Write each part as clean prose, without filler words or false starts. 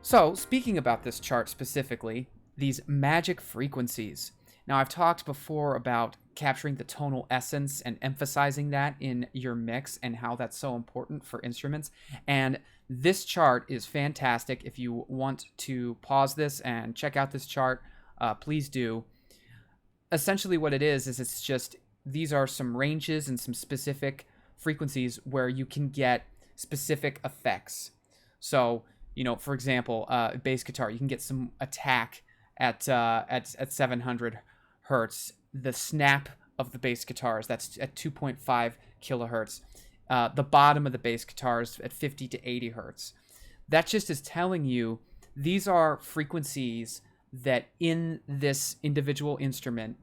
So, speaking about this chart specifically, these magic frequencies. Now, I've talked before about capturing the tonal essence and emphasizing that in your mix and how that's so important for instruments. And this chart is fantastic. If you want to pause this and check out this chart, please do. Essentially, what it is it's just these are some ranges and some specific frequencies where you can get specific effects. So, for example, bass guitar, you can get some attack at 700 hertz. The snap of the bass guitars, that's at 2.5 kilohertz. The bottom of the bass guitars at 50 to 80 hertz. That just is telling you these are frequencies that in this individual instrument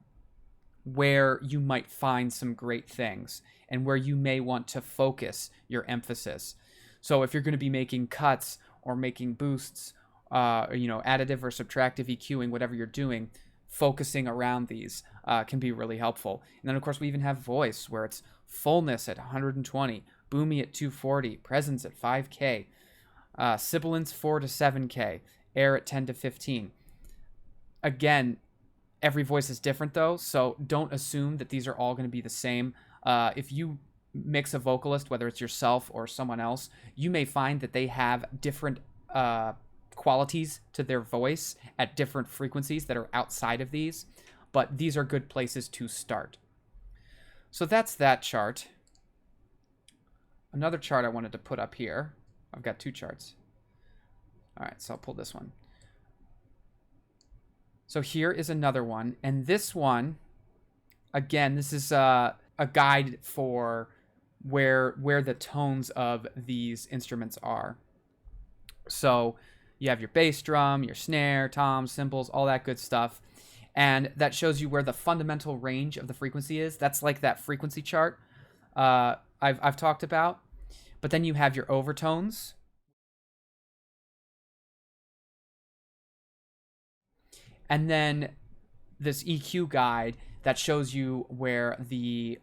where you might find some great things and where you may want to focus your emphasis. So if you're going to be making cuts or making boosts, additive or subtractive EQing, whatever you're doing, focusing around these can be really helpful. And then, of course, we even have voice, where it's fullness at 120, boomy at 240, presence at 5K, sibilance 4 to 7K, air at 10 to 15. Again, every voice is different, though, so don't assume that these are all going to be the same. If you mix a vocalist, whether it's yourself or someone else, you may find that they have different qualities to their voice at different frequencies that are outside of these, but these are good places to start. So that's that chart. Another chart I wanted to put up here. I've got two charts. All right, so I'll pull this one. So here is another one, and this one, again, this is a guide for where the tones of these instruments are. So you have your bass drum, your snare, toms, cymbals, all that good stuff. And that shows you where the fundamental range of the frequency is. That's like that frequency chart I've talked about. But then you have your overtones. And then this EQ guide that shows you where the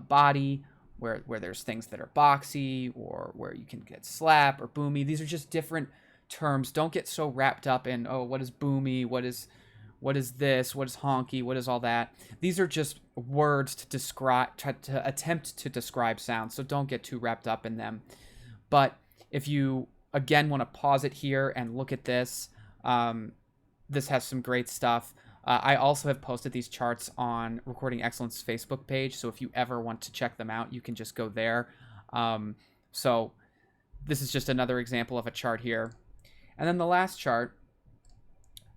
body, where there's things that are boxy, or where you can get slap or boomy. These are just different terms. Don't get so wrapped up in, oh, what is boomy, what is this, what is honky, what is all that. These are just words to describe, to attempt to describe sound, so don't get too wrapped up in them. But if you again want to pause it here and look at this, this has some great stuff. I also have posted these charts on Recording Excellence Facebook page, so if you ever want to check them out, you can just go there. So this is just another example of a chart here. And then the last chart,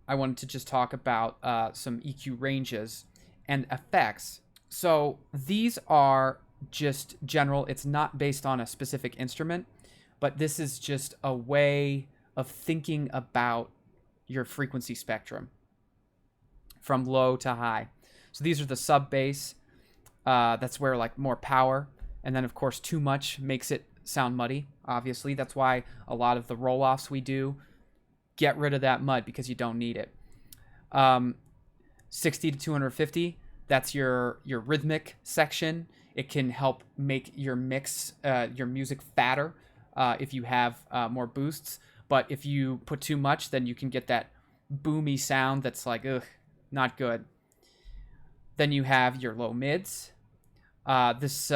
I wanted to just talk about some EQ ranges and effects. So these are just general. It's not based on a specific instrument, but this is just a way of thinking about your frequency spectrum from low to high. So these are the sub bass. That's where like more power, and then of course too much makes it sound muddy. Obviously, that's why a lot of the roll-offs we do, get rid of that mud because you don't need it. 60 to 250, that's your rhythmic section. It can help make your mix, your music fatter if you have more boosts. But if you put too much, then you can get that boomy sound that's like, ugh, not good. Then you have your low mids. This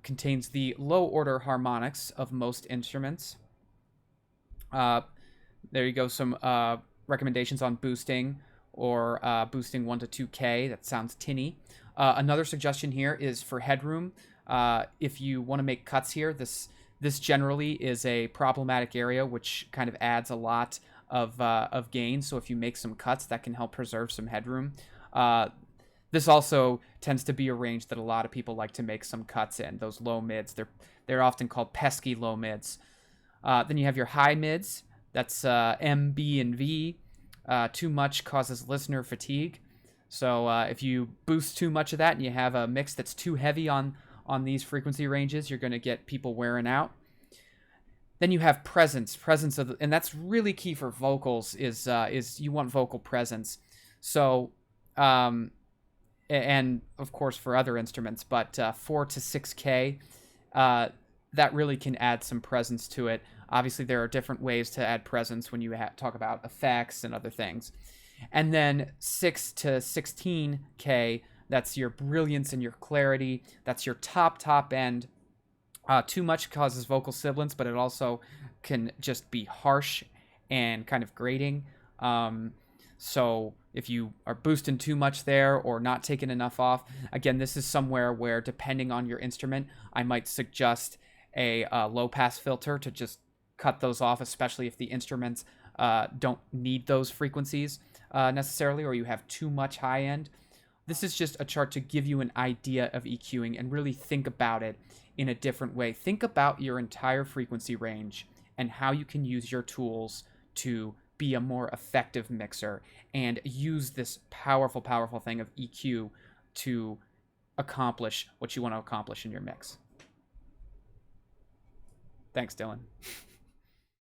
contains the low order harmonics of most instruments. There you go, some recommendations on boosting, or boosting 1 to 2K. That sounds tinny. Another suggestion here is for Headroom. If you want to make cuts here, this generally is a problematic area, which kind of adds a lot of gain. So if you make some cuts, that can help preserve some headroom. This also tends to be a range that a lot of people like to make some cuts in. Those low mids, they're often called pesky low mids. Then you have your high mids. That's M, B, and V. Too much causes listener fatigue. So if you boost too much of that and you have a mix that's too heavy on these frequency ranges, you're going to get people wearing out. Then you have presence of, and that's really key for vocals. Is you want vocal presence. So, and of course for other instruments, but 4 to 6K, that really can add some presence to it. Obviously, there are different ways to add presence when you talk about effects and other things. And then 6 to 16K, that's your brilliance and your clarity. That's your top end. Too much causes vocal sibilance, but it also can just be harsh and kind of grating. So if you are boosting too much there or not taking enough off, again, this is somewhere where, depending on your instrument, I might suggest a low pass filter to just cut those off, especially if the instruments don't need those frequencies necessarily, or you have too much high end. This is just a chart to give you an idea of EQing and really think about it in a different way. Think about your entire frequency range and how you can use your tools to be a more effective mixer and use this powerful, powerful thing of EQ to accomplish what you want to accomplish in your mix. Thanks, Dylan.